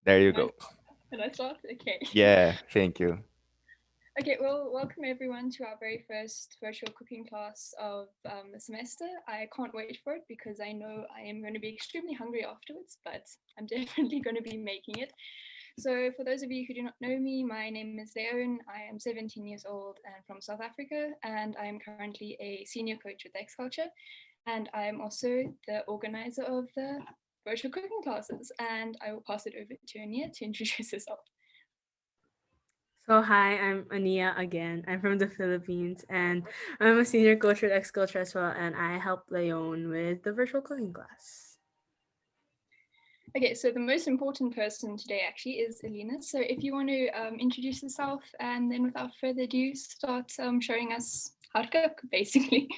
There you Can go. I start? Okay. Yeah, thank you. Okay, well, welcome everyone to our very first virtual cooking class of the semester. I can't wait for it because I know I am going to be extremely hungry afterwards, but I'm definitely going to be making it. So, for those of you who do not know me, my name is Leon. I am 17 years old and from South Africa, and I am currently a senior coach with X Culture. And I am also the organizer of the virtual cooking classes. And I will pass it over to Ania to introduce herself. So hi, I'm Ania again. I'm from the Philippines and I'm a senior coach at X Culture as well, and I help Leon with the virtual cooking class. Okay, so the most important person today actually is Alena. So if you want to introduce yourself and then without further ado, start showing us how to cook, basically.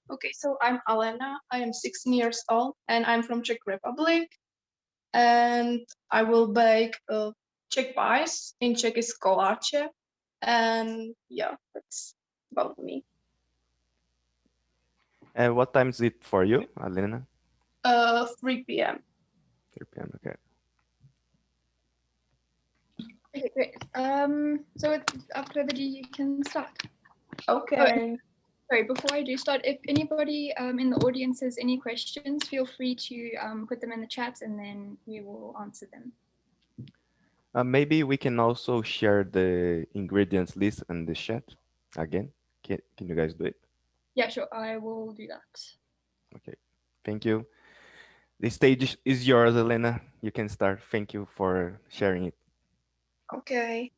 Okay, so I'm Alena. I am 16 years old and I'm from Czech Republic. And I will bake Czech pies. In Czech is koláče. And yeah, that's about me. And what time is it for you, Alena? 3 p.m. 3 p.m. Okay. Okay, great. So without further ado, you can start. Okay. Sorry, before I do start, if anybody in the audience has any questions, feel free to put them in the chat and then we will answer them. Maybe we can also share the ingredients list in the chat again. Can you guys do it? Yeah, sure, I will do that. Okay. Thank you. The stage is yours, Elena. You can start. Thank you for sharing it. Okay.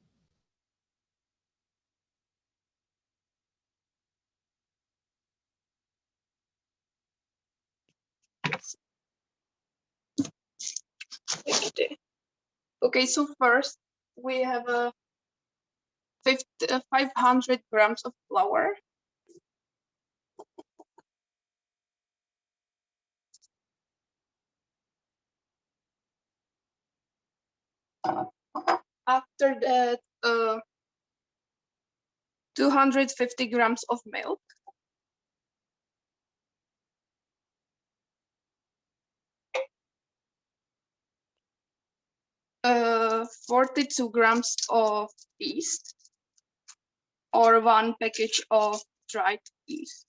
Okay, so first we have 500 grams of flour. After that, 250 grams of milk. 42 grams of yeast or 1 package of dried yeast.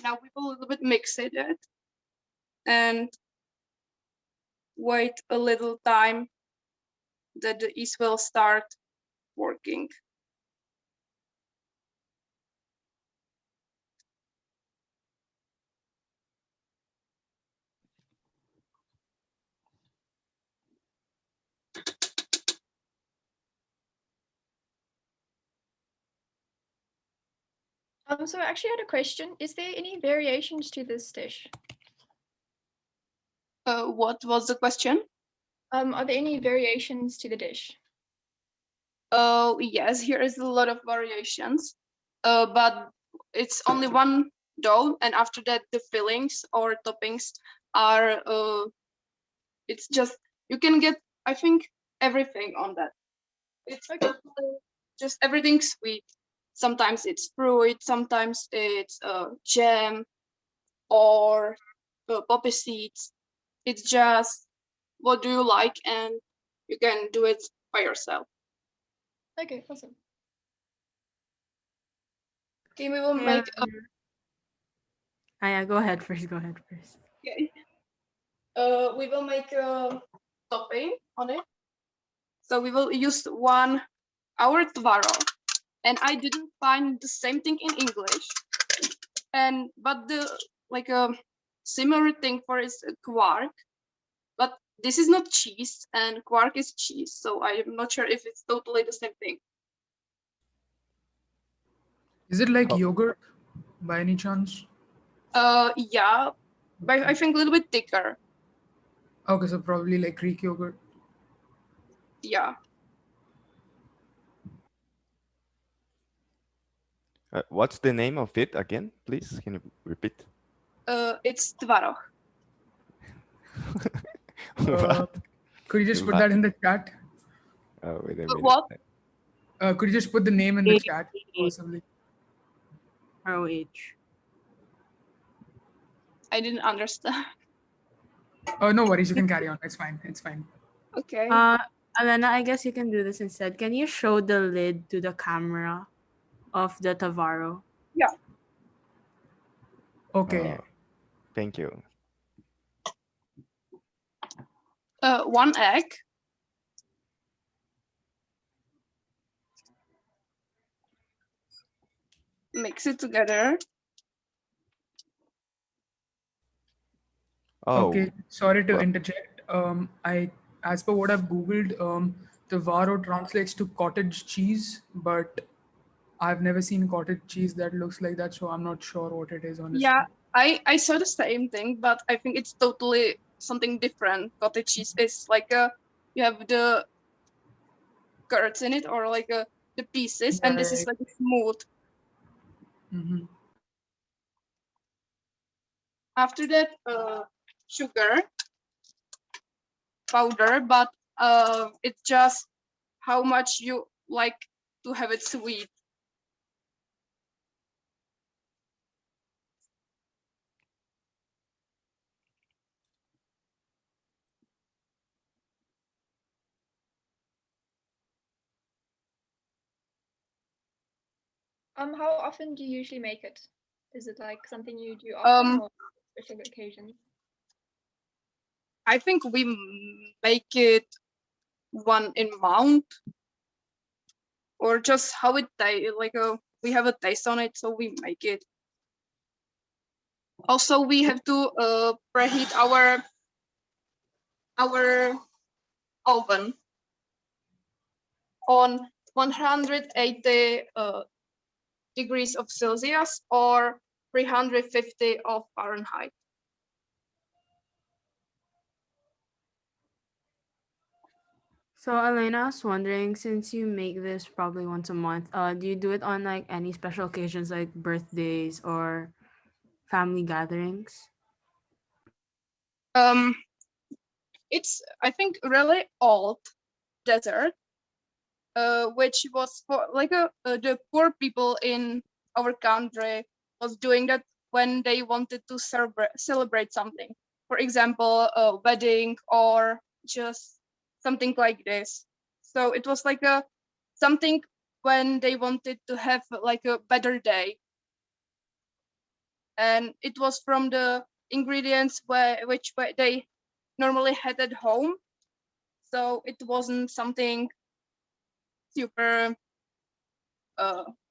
Now we will a little bit mix it and wait a little time that the yeast will start working. So I actually had a question. Is there any variations to this dish? What was the question? Are there any variations to the dish? Oh, yes, here is a lot of variations, but it's only one dough, and after that the fillings or toppings are, it's just, you can get, I think, everything on that. It's Okay. Just everything sweet. Sometimes it's fruit, sometimes it's jam or poppy seeds. It's just what do you like, and you can do it by yourself. Okay, awesome. Okay, we will Hey, make a, yeah, go ahead first. Go ahead first. okay. We will make a topping on it. So we will use our tvaro, and I didn't find the same thing in English. But the like a similar thing for is quark, but this is not cheese, and quark is cheese. So I'm not sure if it's totally the same thing. Is it like Oh, yogurt by any chance? Yeah, but I think a little bit thicker. Okay, so probably like Greek yogurt. Yeah. What's the name of it again, please? Can you repeat? It's tvaroh. What? Could you just put What? that in the chat? Oh, wait a minute. What? Could you just put the name in the chat, possibly? ROH. I didn't understand. Oh, no worries. You can carry on. It's fine. It's fine. Okay. Alena, I guess you can do this instead. Can you show the lid to the camera of the Tavaro? Yeah. Okay. Thank you. 1 egg. Mix it together. Oh, Okay. Sorry to well, interject. As per what I've Googled, Tavaro translates to cottage cheese, but I've never seen cottage cheese that looks like that, so I'm not sure what it is, honestly. Yeah, I saw the same thing, but I think it's totally something different. Cottage cheese is like you have the curds in it, or like the pieces, and this is Right. like a smooth. Mm-hmm. After that, sugar powder, but it's just how much you like to have it sweet. How often do you usually make it? Is it like something you do often or special occasions? I think we make it one in month, or just how it like we have a taste on it, so we make it. Also, we have to preheat our oven on 180 degrees of Celsius or 350 of Fahrenheit. So Elena, I was wondering, since you make this probably once a month, do you do it on like any special occasions like birthdays or family gatherings? It's, I think, really old dessert, which was for like the poor people in our country was doing that when they wanted to celebrate something. For example, a wedding or just something like this. So it was like a something when they wanted to have like a better day. And it was from the ingredients which they normally had at home. So it wasn't something super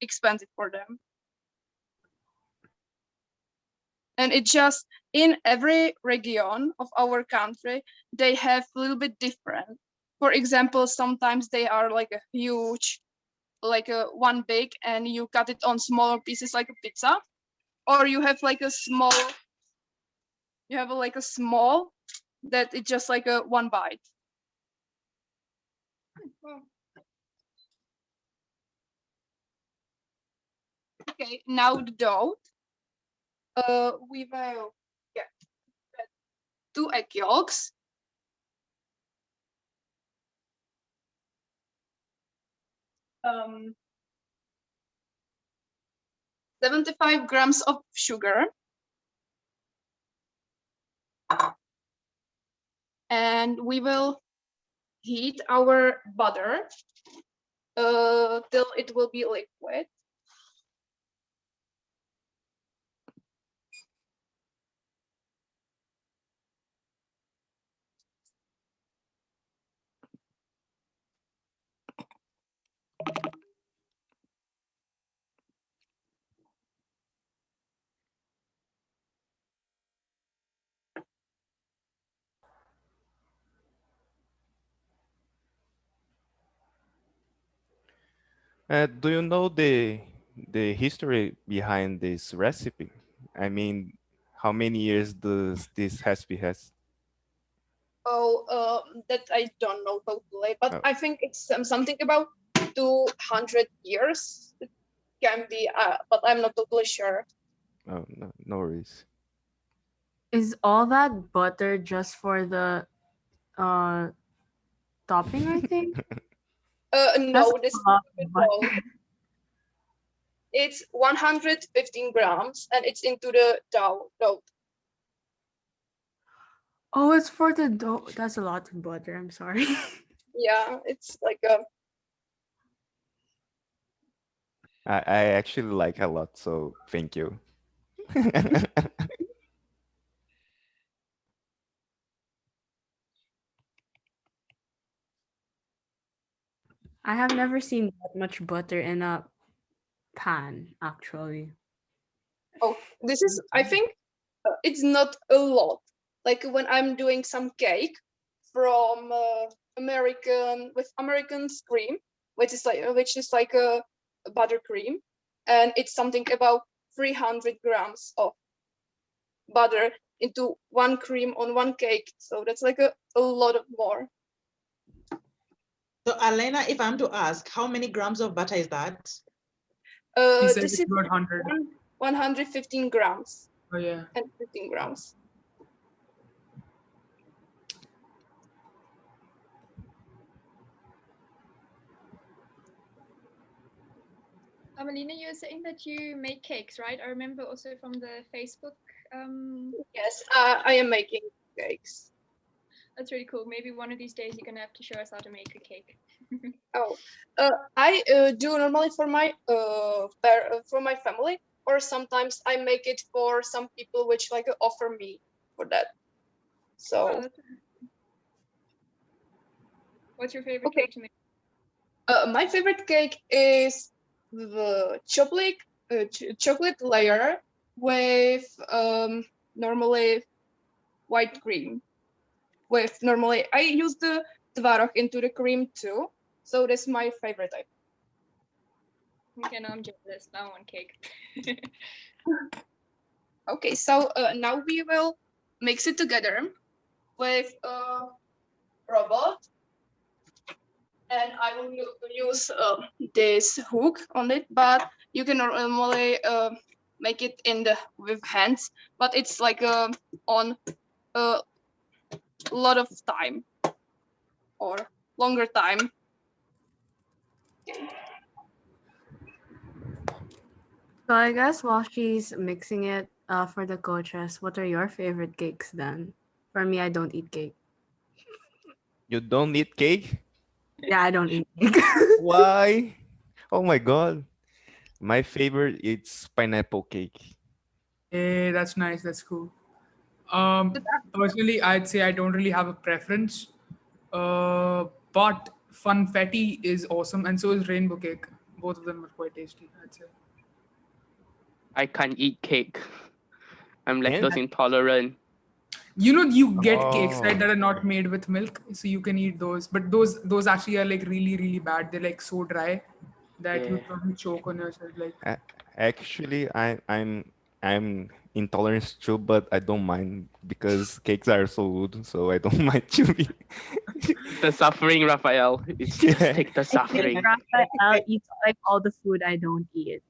expensive for them. And it just, in every region of our country, they have a little bit different. For example, sometimes they are like a huge, like a one big, and you cut it on smaller pieces like a pizza, or you have like a small, that it's just like a one bite. Okay, now the dough. We will get 2 egg yolks, 75 grams of sugar, and we will heat our butter till it will be liquid. do you know the history behind this recipe? I mean, how many years does this recipe has? Oh, that I don't know totally, but Oh, I think it's something about 200 years. can be, but I'm not totally sure. Oh, no, no worries. Is all that butter just for the topping, I think? No, That's this a is lot the of butter. dough. It's 115 grams, and it's into the dough. Oh, it's for the dough. That's a lot of butter. I'm sorry. Yeah, it's like a. I actually like a lot, so thank you. I have never seen that much butter in a pan, actually. Oh, this is. I think it's not a lot. Like when I'm doing some cake from American cream, which is like a buttercream, and it's something about 300 grams of butter into one cream on one cake. So that's like a lot of more. So Alena, if I'm to ask, how many grams of butter is that? He said This it's is about 100. 115 grams Oh yeah. and 15 grams. Alena, you were saying that you make cakes, right? I remember also from the Facebook. Yes, I am making cakes. That's really cool. Maybe one of these days you're gonna have to show us how to make a cake. Oh, I do normally for my family, or sometimes I make it for some people which like offer me for that. So. Oh, that's really cool. What's your favorite Okay. cake to make? My favorite cake is the chocolate layer with normally white cream. With normally I use the tvaroh into the cream too, so that's my favorite type. Okay, now I'm jealous. Now I want cake. Okay, so now we will mix it together with a robot, and I will use this hook on it, but you can normally make it with hands, but it's like on a lot of time or longer time. So I guess while she's mixing it for the coaches, what are your favorite cakes then? For me, I don't eat cake. You don't eat cake? Yeah, I don't eat cake. Why? Oh my god. My favorite is pineapple cake. Hey, that's nice. That's cool. Personally, I'd say I don't really have a preference. But funfetti is awesome, and so is rainbow cake. Both of them are quite tasty, I'd say. I can't eat cake. I'm And? lactose intolerant. You know, you get cakes, right, Oh. that are not made with milk, so you can eat those. But those actually are like really, really bad. They're like so dry that Yeah. you'd probably choke on yourself. Like, Actually, I'm intolerant too, but I don't mind because cakes are so good, so I don't mind chewing. The suffering, Raphael. It's just Yeah. take the I think suffering. Raphael eats like all the food I don't eat.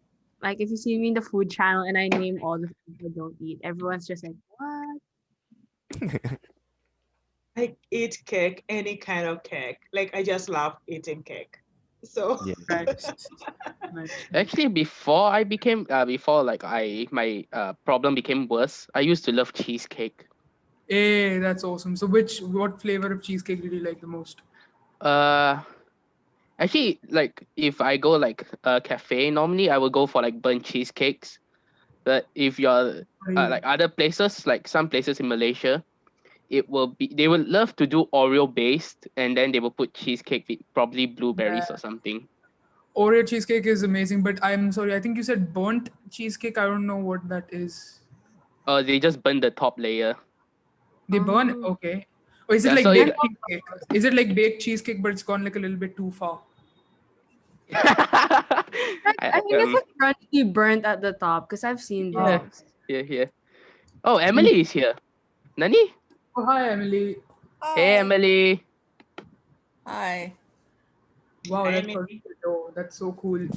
Like if you see me in the food channel and I name all the food I don't eat, everyone's just like, what? I eat cake, any kind of cake. Like I just love eating cake. So Yeah. right. Nice. Actually, before I became my problem became worse, I used to love cheesecake. Hey, that's awesome. So what flavor of cheesecake did you like the most? Actually, like if I go like a cafe, normally I will go for like burnt cheesecakes. But if you're like other places, like some places in Malaysia, they will love to do Oreo based, and then they will put cheesecake with probably blueberries or something. Oreo cheesecake is amazing, but I'm sorry, I think you said burnt cheesecake. I don't know what that is. They just burn the top layer. They burn? Oh. Okay. Or is it Yeah, like so baked cheesecake? Is it like baked cheesecake, but it's gone like a little bit too far? I think it's like crunchy burnt at the top because I've seen yeah, those. yeah. Oh, Emily is here. Nani? Oh, hi, Emily. Hey, Hi. Emily. Hi. Wow, I that's mean, that's so cool.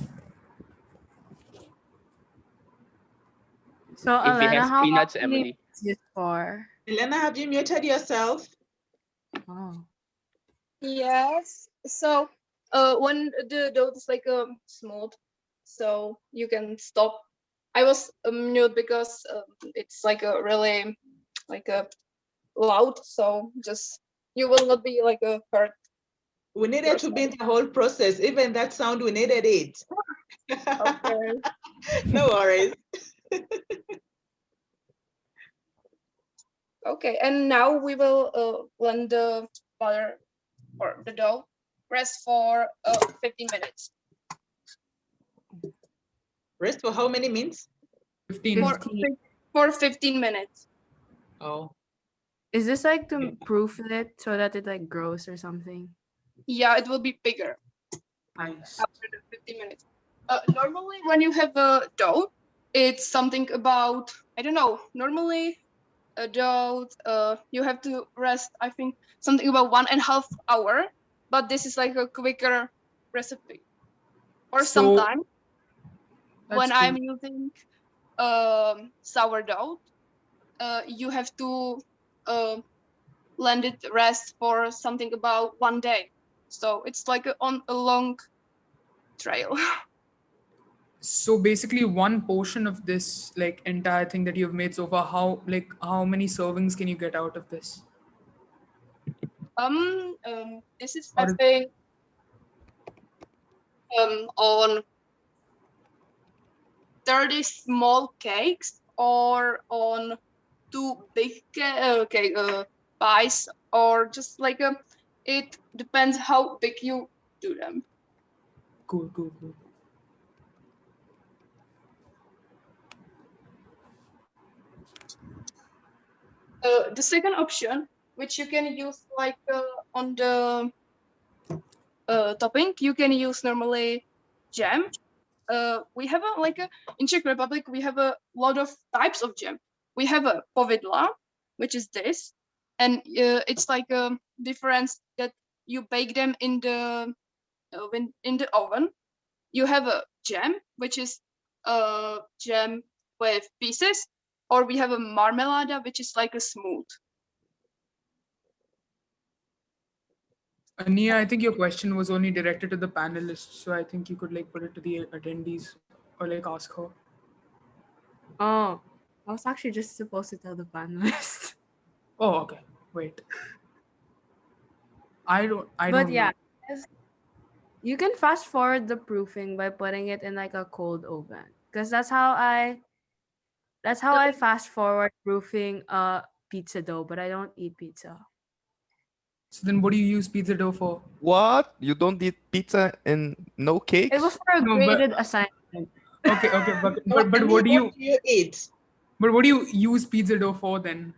So If it Alena, has how peanuts, many Emily. is this for? Elena, have you muted yourself? Oh. Yes. So when the dough is like smooth, so you can stop. I was mute because it's like a really like a loud, so just you will not be like a hurt. We needed to be in the whole process. Even that sound, we needed it. Okay. No worries. Okay, and now we will blend the butter or the dough, rest for 15 minutes. Rest for how many minutes? 15. For 15 minutes. Oh. Is this like to proof it so that it like grows or something? Yeah, it will be bigger Nice. after the 15 minutes. Normally, when you have a dough, it's something about, I don't know, normally a dough, you have to rest, I think, something about 1.5 hours, but this is like a quicker recipe. Or So, sometimes that's when cool. I'm using sourdough, you have to let it rest for something about 1 day. So it's like on a long trail. So basically, one portion of this like entire thing that you've made so far, how many servings can you get out of this? This is Or I think on 30 small cakes or on 2 big pies, or just like it depends how big you do them. cool. The second option, which you can use like on the topping, you can use normally jam. We have in Czech Republic, we have a lot of types of jam. We have a povidla, which is this, and it's like a difference that you bake them in the oven. You have a jam, which is jam with pieces, or we have a marmelada, which is like a smooth. Ania, I think your question was only directed to the panelists, so I think you could like put it to the attendees or like ask her. Oh, I was actually just supposed to tell the panelists. Oh, okay. Wait. I don't But yeah, know. yes, you can fast forward the proofing by putting it in like a cold oven. Because that's how I fast forward proofing pizza dough, but I don't eat pizza. So then what do you use pizza dough for? What? You don't eat pizza and no cakes? It was for a No, but graded assignment. okay, but Annie, what do you eat? but what do you use pizza dough for then?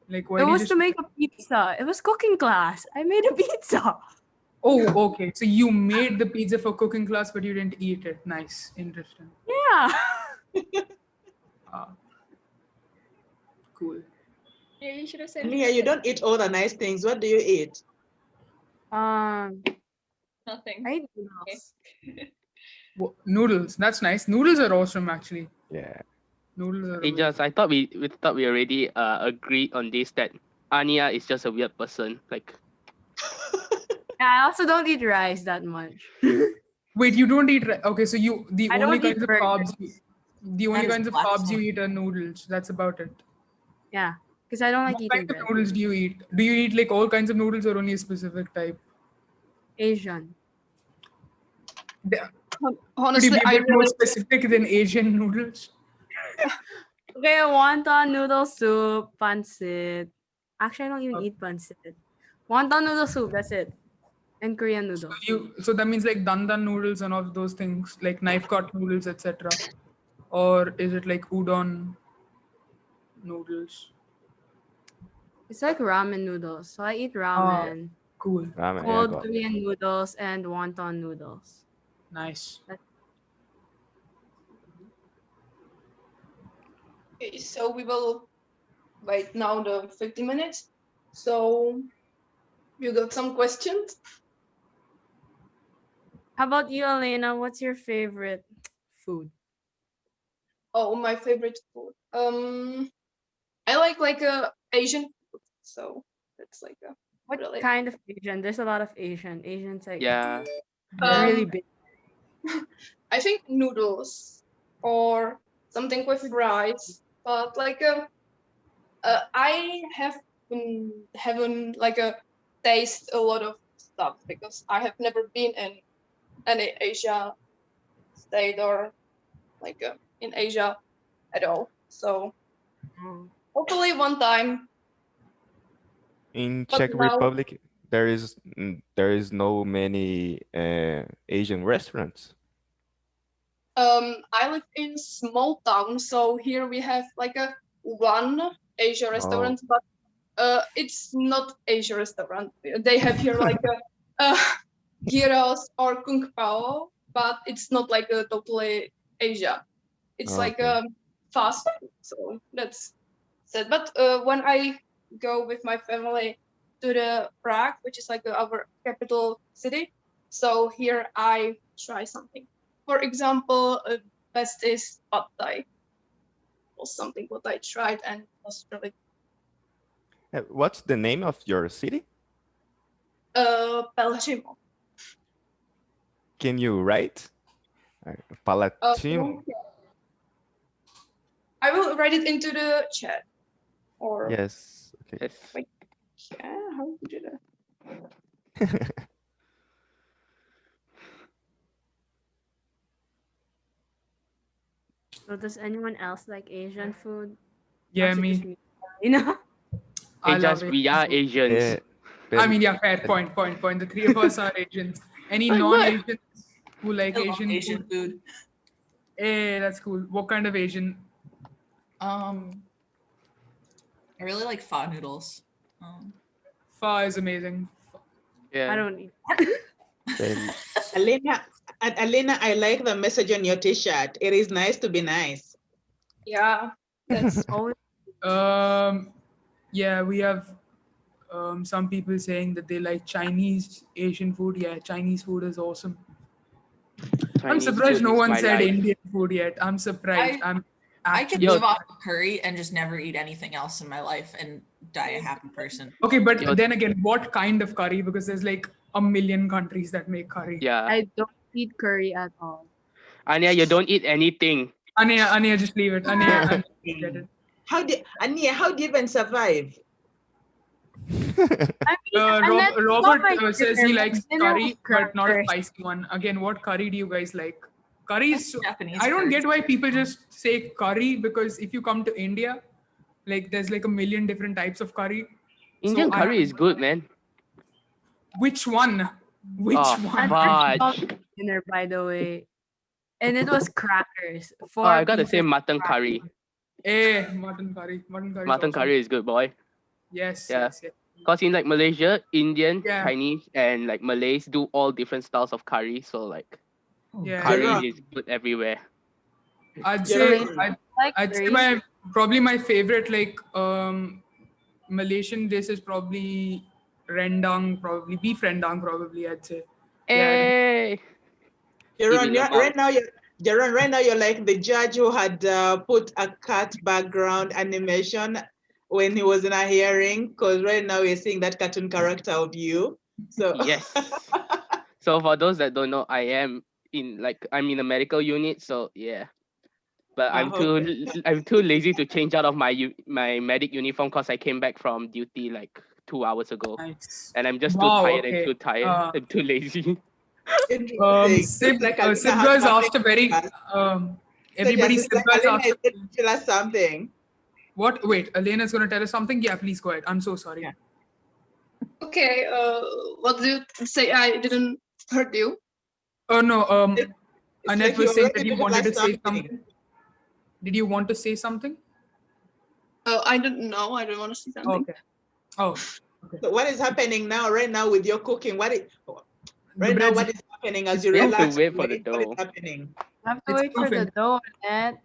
Like why It do you was just to make a pizza. It was cooking class. I made a pizza. Oh, okay. So you made the pizza for cooking class, but you didn't eat it. Nice. Interesting. Yeah. Cool. Yeah, you should have said. Nia, you don't eat all the nice things. What do you eat? Nothing. I eat noodles. Noodles. That's nice. Noodles are awesome, actually. Yeah. Noodles are. Hey, just I thought we already agreed on this that Ania is just a weird person. Like, Yeah, I also don't eat rice that much. Wait, you don't eat. Okay, so the I only don't eat kinds of burgers. carbs. The only That is kinds of carbs you blasphemy. eat are noodles. That's about it. Yeah, because I don't like What eating kinds of bread. noodles do you eat? Do you eat like all kinds of noodles or only a specific type? Asian. Could you Honestly, be a I bit more really specific than Asian noodles? Okay, wonton noodle soup, pancit. Actually, I don't even eat pancit. Wonton noodle soup, that's it. And Korean noodles. So that means like dandan noodles and all of those things, like knife cut noodles, etc. Or is it like udon noodles? It's like ramen noodles. So I eat Ah, ramen, cool. Ramen, yeah, cold got it. Korean noodles, and wonton noodles. Nice. Okay, so we will wait now the 50 minutes. So you got some questions? How about you, Alena? What's your favorite food? Oh, my favorite food. I like Asian food, so that's like a What really. kind of Asian? There's a lot of Asian. Asians like Yeah. really big. I think noodles or something with rice, but like I haven't like taste a lot of stuff because I have never been in any Asia state or like in Asia at all. So hopefully one time. In But Czech now- Republic, there is no many Asian restaurants. I live in small town, so here we have like a one Asia restaurant, but it's not Asia restaurant. They have here like a gyros or kung pao, but it's not like a totally Asia. It's like Okay. fast food, so that's sad. But when I go with my family to the Prague, which is like our capital city, so here I try something. For example, best is pad thai, or something what I tried and was really What's the name of your city? Pelhřimov. Can you write? Palatino. I will write it into the chat. Or Yes. Okay. Yes. yeah, how to do that? So does anyone else like Asian food? Yeah, Or is it just me. You know? I Hey, love just it. we are Asians. I mean, yeah, fair point. The three of us are Asians. Any Like what? non-Asians who like I love Asian Asian food? food. Hey, that's cool. What kind of Asian? I really like pho noodles. Pho is amazing. Yeah. I don't eat. Alena, I like the message on your T-shirt. It is nice to be nice. Yeah, that's Always Yeah, we have some people saying that they like Chinese Asian food. Yeah, Chinese food is awesome. I'm Chinese surprised food no is one my said life. Indian food yet. I'm surprised. I'm I could actually live off of curry and just never eat anything else in my life and die a happy person. okay, but Yo- then again, what kind of curry? Because there's like a million countries that make curry. Yeah. I don't eat curry at all. Anya, you don't eat anything. Ania, just leave it. Ania, get it. How do you even survive? I mean, Robert says he likes curry, curry but not a first. spicy one. Again, what curry do you guys like? Curry is. Japanese I don't curry. get why people just say curry, because if you come to India, like there's like a million different types of curry. Indian So curry is good, man. Which one? Which Oh, one? fudge. Dinner, by the way, and it was crackers. Oh, I got the pieces same of mutton crackers. curry. Mutton curry. Mutton curry. is Mutton awesome. curry is good, boy. Yes, Yeah. yes, yes. Because in like Malaysia, Indian, Yeah. Chinese, and like Malays do all different styles of curry. So like Yeah. curry Gerard. is good everywhere. I'd Gerard. say Like I'd say curry. probably my favorite like Malaysian dish is probably rendang, probably beef rendang, probably I'd say. Hey. Jaron, Ibilang right now you're like the judge who had put a cat background animation when he was in a hearing, because right now we're seeing that cartoon character of you. So Yes. So for those that don't know, I'm in a medical unit, so yeah. But I'm too lazy to change out of my medic uniform because I came back from duty like 2 hours ago, Nice. and I'm just Wow, too tired okay. and too tired and too lazy. interesting. Sib Like Alena Sib has guys something asked a very to ask. everybody Just Sib like guys Alena asked is going to tell us something. what? Wait, Elena's gonna tell us something. Yeah, please go ahead. I'm so sorry. Yeah. okay. What did you say? I didn't heard you. Oh no. It's Annette like you was saying already that you told wanted to us say something. something. Did you want to say something? I don't know. I don't want to say something. Okay. Oh. So what is happening now, right now with your cooking? What is happening as you We have to relax? wait for the What is dough. happening? I have to It's wait for the proofing. dough, Annette.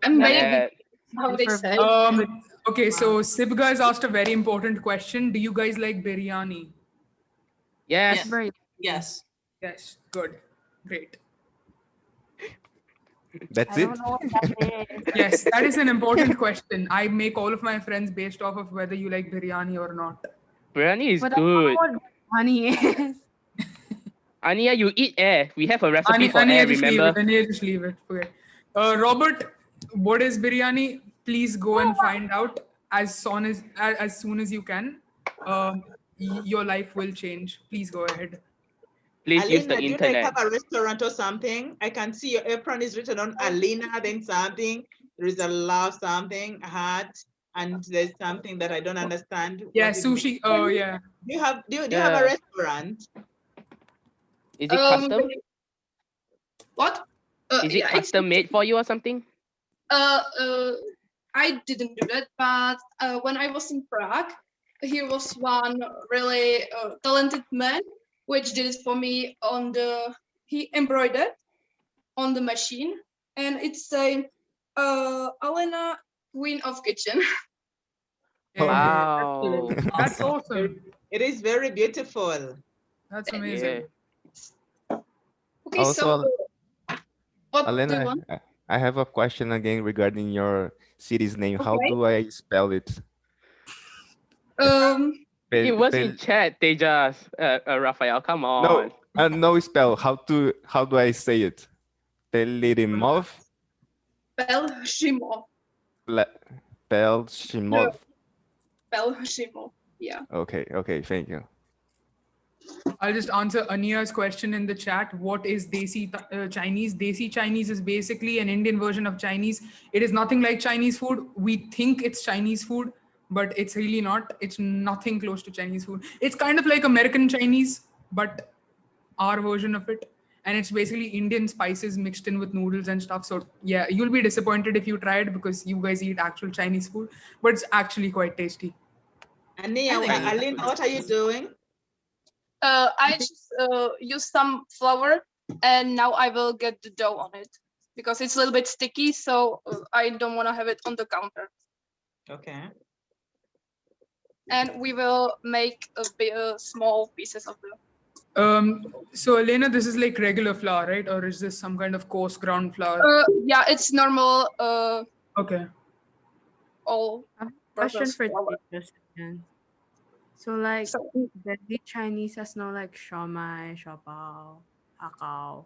I'm That's baby. Yeah. How they say. Okay, so Sib guys asked a very important question. Do you guys like biryani? Yes. Very Yes. Yes. Good. Great. That's I it. don't know what that is. Yes, that is an important question. I make all of my friends based off of whether you like biryani or not. Biryani is But I don't know good. what honey is. Ania, you eat air. We have a recipe for Ania, air, just leave it. remember? Ania, just leave it. Okay. Robert, what is biryani? Please go and find out as soon as you can. Your life will change. Please go ahead. Please use the Alena, do you like internet. have a restaurant or something? I can see your apron is written on Alena, then something. There is a love something, a heart, and there's something that I don't understand. Yeah, what it means. sushi. Oh, yeah. Do you have Yeah. a restaurant? Is it custom? What? Is it Yeah, it's custom made for you or something? I didn't do that, but when I was in Prague, here was one really talented man which did it for me he embroidered on the machine, and it's a Alena, Queen of Kitchen. Yeah, Wow. that's awesome. It is very beautiful. That's Yeah. amazing. Okay, Also, so what do you Alena, want? I have a question again regarding your city's name. How Okay. do I spell it? It was in chat, Tejas. Raphael, come on. No, no spell. How do I say it? Pelirimov? Belshimov. Belshimov. Belshimov. Yeah. Okay, thank you. I'll just answer Ania's question in the chat. What is Desi Chinese? Desi Chinese is basically an Indian version of Chinese. It is nothing like Chinese food. We think it's Chinese food, but it's really not. It's nothing close to Chinese food. It's kind of like American Chinese, but our version of it. And it's basically Indian spices mixed in with noodles and stuff. So yeah, you'll be disappointed if you try it because you guys eat actual Chinese food, but it's actually quite tasty. Ania, Alena, what are you doing? I just use some flour, and now I will get the dough on it because it's a little bit sticky, so I don't want to have it on the counter. Okay. And we will make small pieces of dough. So Elena, this is like regular flour, right? Or is this some kind of coarse ground flour? Yeah, it's normal. Okay. All Question Brussels for flour. teachers again. So like the Chinese has no like shawmai, shawpao, hakao.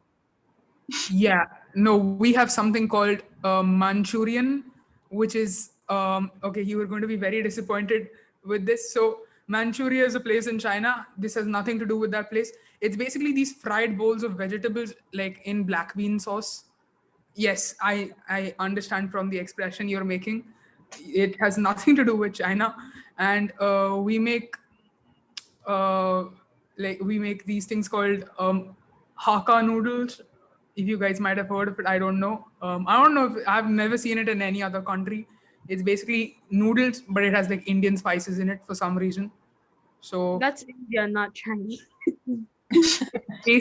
Yeah, no, we have something called Manchurian, which is okay. You are going to be very disappointed with this. So Manchuria is a place in China. This has nothing to do with that place. It's basically these fried bowls of vegetables, like in black bean sauce. Yes, I understand from the expression you're making. It has nothing to do with China, and we make these things called Hakka noodles. If you guys might have heard of it, I don't know. I don't know if I've never seen it in any other country. It's basically noodles, but it has like Indian spices in it for some reason. So That's India, not Chinese.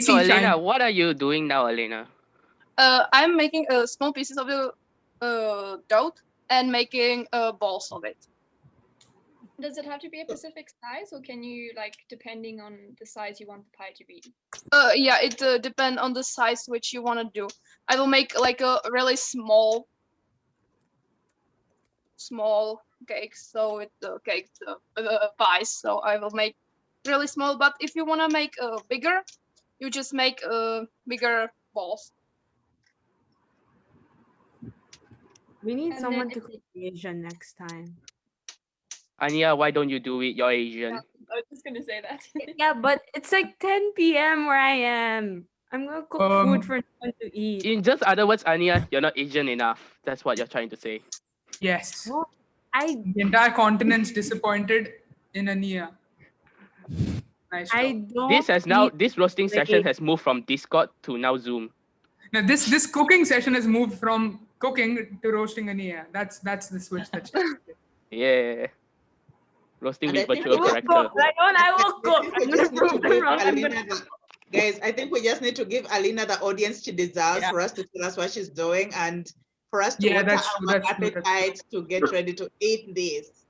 So Elena, what are you doing now, Elena? I'm making small pieces of the dough and making balls of it. Does it have to be a specific size, or can you, like, depending on the size you want the pie to be? Yeah, it depends on the size which you want to do. I will make like a really small cakes, so it's cakes pies. So I will make really small. But if you want to make bigger, you just make bigger balls. We need someone to cook Asian next time. Anya, why don't you do it? You're Asian. Yeah, I was just gonna say that. Yeah, but it's like 10 p.m. where I am. I'm gonna cook food for someone to eat. In just other words, Anya, you're not Asian enough. That's what you're trying to say. Yes. Well, The entire continent's disappointed in Ania. Nice job. This roasting session has moved from Discord to now Zoom. Now this cooking session has moved from cooking to roasting Ania. That's the switch that's Yeah. Roasting with virtual character. I will cook. I'm gonna prove them wrong. Guys, I think we just need to give Alena the audience she deserves for us to tell us what she's doing and for us to water our appetite to get ready to eat this,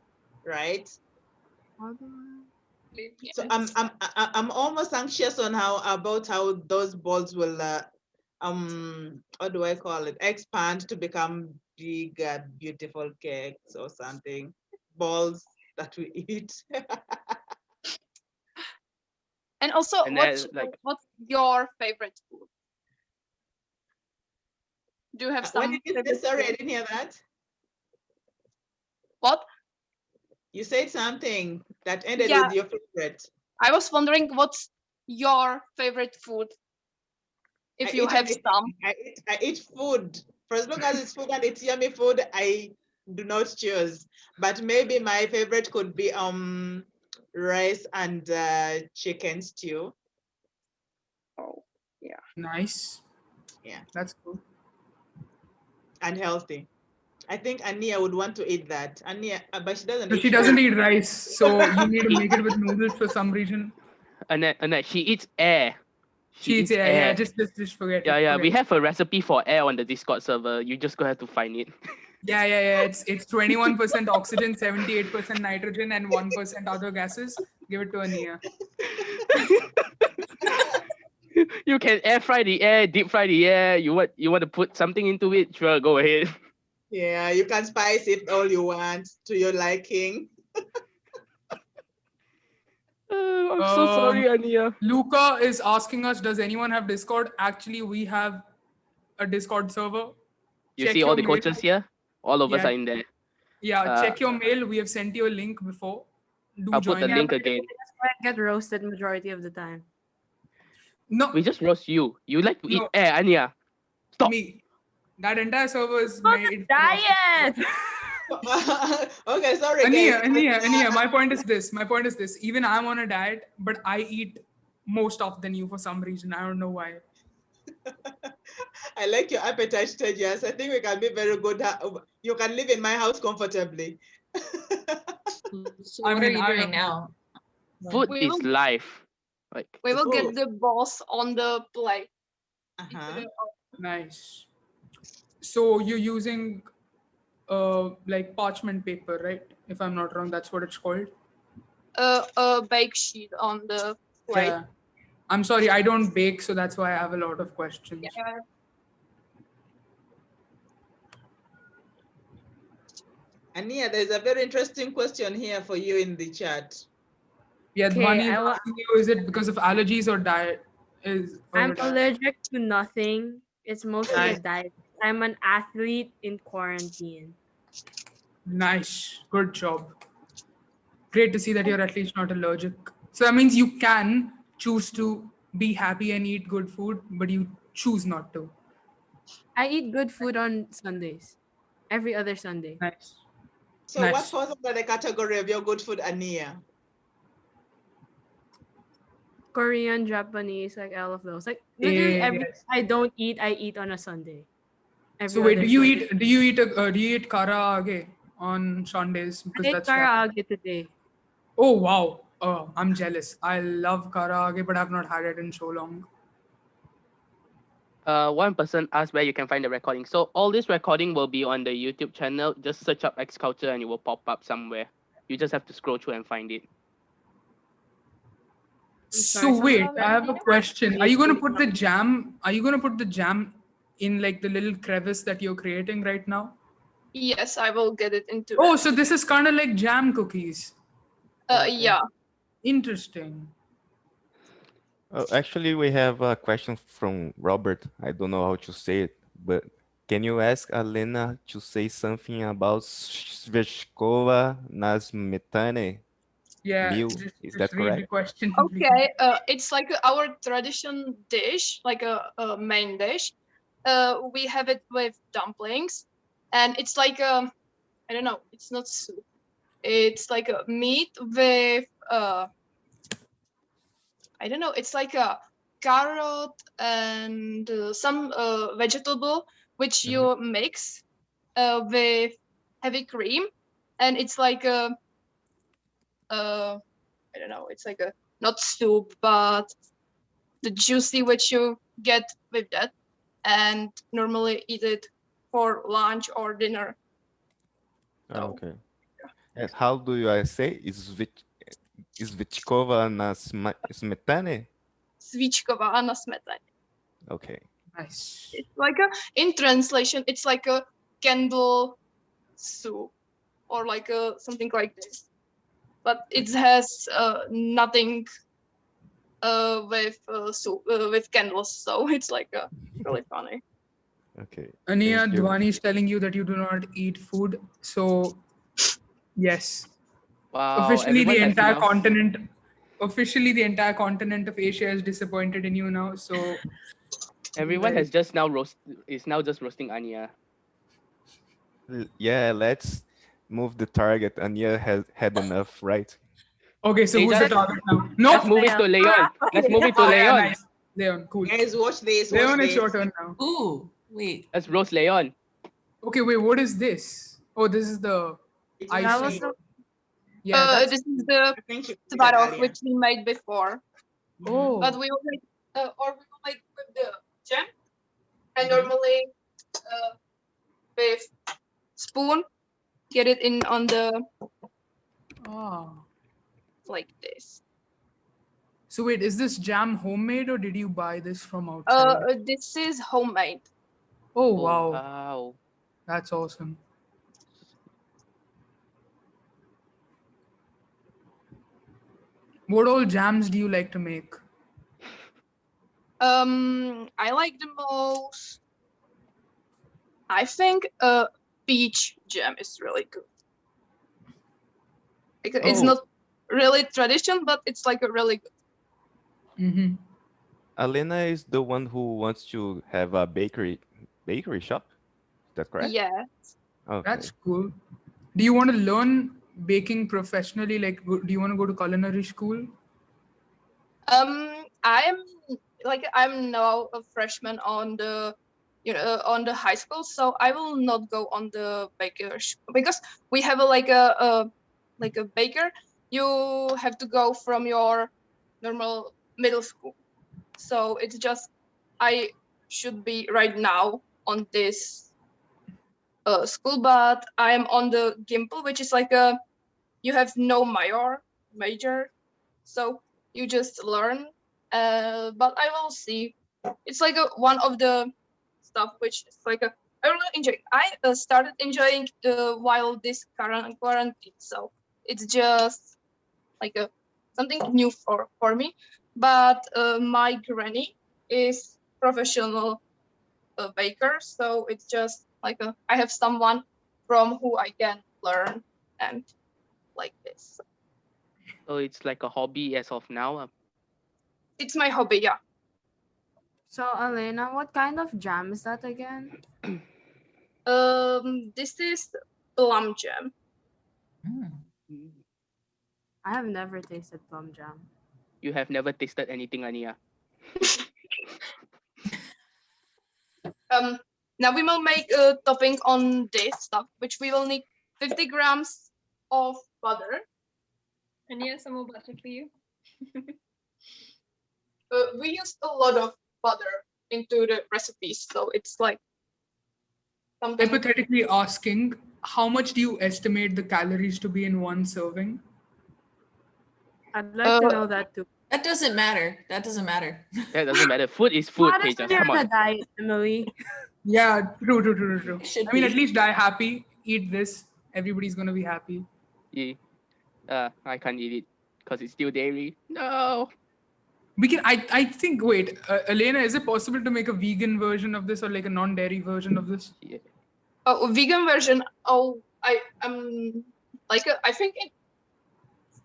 right? So I'm almost anxious on how those balls will what do I call it? Expand to become bigger, beautiful cakes or something. Balls that we eat. And also, And what's then, like, what's your favorite food? Do you have What some did you say? favorite Sorry, I food? didn't hear that. What? You said something that ended Yeah, with your favorite. I was wondering what's your favorite food, if I you eat have anything. some. I eat food. For as long as it's food and it's yummy food, I do not choose. But maybe my favorite could be rice and chicken stew. Oh, yeah. Nice. Yeah, That's cool. and healthy. I think Ania would want to eat that. Ania, but she doesn't But eat she rice. doesn't eat rice, so you need to make it with noodles for some reason. Annette, she eats air. She eats, yeah, just forget Yeah, it. yeah. Forget We it. have a recipe for air on the Discord server. You just gonna have to find it. Yeah. It's 21% oxygen, 78% nitrogen, and 1% other gases. Give it to Ania. You can air fry the air, deep fry the air. You want to put something into it? Sure, go ahead. Yeah, you can spice it all you want to your liking. I'm so sorry, Ania. Luca is asking us, does anyone have Discord? Actually, we have a Discord server. You Check see all your the mail. coaches here? All of us Yeah, are in there. yeah. Check your mail. We have sent you a link before. Do I'll put join the in. link again. That's why I get roasted majority of the time. No, We just roast you. You like to eat no, air, Ania. Stop. me. That entire server is Oh, made. the diet! Okay, sorry guys. Ania. My point is this. Even I'm on a diet, but I eat more stuff than you for some reason. I don't know why. I like your appetite stages. I think we can be very good. You can live in my house comfortably. So I what mean, are you I doing don't- now? Food We is will, life. Like, we will Ooh. get the balls on the plate. Uh-huh. Nice. So you're using like parchment paper, right? If I'm not wrong, that's what it's called. A bake sheet on the plate. Yeah. I'm sorry, I don't bake, so that's why I have a lot of questions. Yeah. Ania, there's a very interesting question here for you in the chat. Yeah, Okay, Dhwani is I will- asking you, is it because of allergies or diet? I'm allergic to nothing. It's mostly a Nice. diet. I'm an athlete in quarantine. Nice. Good job. Great to see that you're at least not allergic. So that means you can choose to be happy and eat good food, but you choose not to. I eat good food on Sundays. Every other Sunday. Nice. So what Nice. falls under the category of your good food, Ania? Korean, Japanese, like all of those. Like literally everything Yes. I don't eat, I eat on a Sunday. So wait, other do you Sunday. eat karaage on Sundays? I Because ate that's karaage today. Oh wow. I'm jealous. I love karaage, but I've not had it in so long. one person asked where you can find the recording. So all this recording will be on the YouTube channel. Just search up X Culture and it will pop up somewhere. You just have to scroll through and find it. So wait, I have a question. Are you gonna put the jam? Are you gonna put the jam in like the little crevice that you're creating right now? Yes, I will get it into. Oh, so this is kind of like jam cookies. Yeah. Interesting. Actually, we have a question from Robert. I don't know how to say it, but can you ask Alena to say something about Sveshkova na smetane? Yeah, Meal? just, Is just that read the correct? question. Okay. It's like our tradition dish, like a main dish. We have it with dumplings, and it's like I don't know. It's not soup. It's like a meat with I don't know. It's like a carrot and some vegetable which you mix with heavy cream, and it's like a I don't know. It's like a not soup, but the juicy which you get with that, and normally eat it for lunch or dinner. So, Okay. And how do you say Svechkova na smetane? svíčková na smetane. Okay. Nice. It's like in translation, it's like a candle soup or like something like this. But it has nothing with candles, so it's like really funny. Okay. Ania, thank you. Dwani is telling you that you do not eat food. So, yes. Wow. Officially, everyone the has entire now- continent. Officially, the entire continent of Asia is disappointed in you now. So, Everyone like, has just now is now just roasting Anya. Yeah, let's move the target. Anya has had enough, right? okay. So who's the Let's- target now? Let's Nope. move it to Leon. Let's move it to Oh, yeah, Leon. nice. Leon, cool. Guys, watch this. Leon, Watch it's your this. turn now. Ooh, wait. Let's roast Leon. Okay, wait. What is this? Oh, this is the It's ice. That was machine. the Yeah, that's This is the I think you did that tvarok earlier. which we made before, oh. but we will make with the jam, and Mhm. normally with spoon get it in on the Ah. like this. So wait, is this jam homemade or did you buy this from outside? This is homemade. Oh Oh, wow, wow. that's awesome. What all jams do you like to make? I like the most. I think peach jam is really good. It's Oh. not really tradition, but it's like a really good. Mm-hmm. Alena is the one who wants to have a bakery shop. Is that correct? Yeah. Okay. That's cool. Do you want to learn baking professionally? Like, do you want to go to culinary school? I'm now a freshman on the on the high school, so I will not go on the baker because we have a baker. You have to go from your normal middle school, so it's just I should be right now on this school, but I am on the Gimple, which is like you have no major, so you just learn. But I will see. It's like one of the stuff which is like I really enjoy. I started enjoying while this quarantine, so it's just like something new for me. But my granny is professional baker, so it's just like I have someone from who I can learn and like this. So it's like a hobby as of now. It's my hobby, yeah. So Alena, what kind of jam is that again? This is plum jam. I have never tasted plum jam. You have never tasted anything, Ania. Now we will make a topping on this stuff, which we will need 50 grams of butter. And here's some more butter for you. We used a lot of butter into the recipes, so it's like something. Hypothetically asking, how much do you estimate the calories to be in one serving? I'd like to know that too. That doesn't matter. That doesn't matter. That doesn't matter. Food is food, What if Tejas. you're Come on a on. diet, Emily? Yeah, true. It should I mean, be. at least die happy. Eat this. Everybody's gonna be happy. Yeah. I can't eat it because it's still dairy. No. We can. I think. Wait, Alena, is it possible to make a vegan version of this or like a non-dairy version of this? Yeah. Oh, vegan version. Oh, I think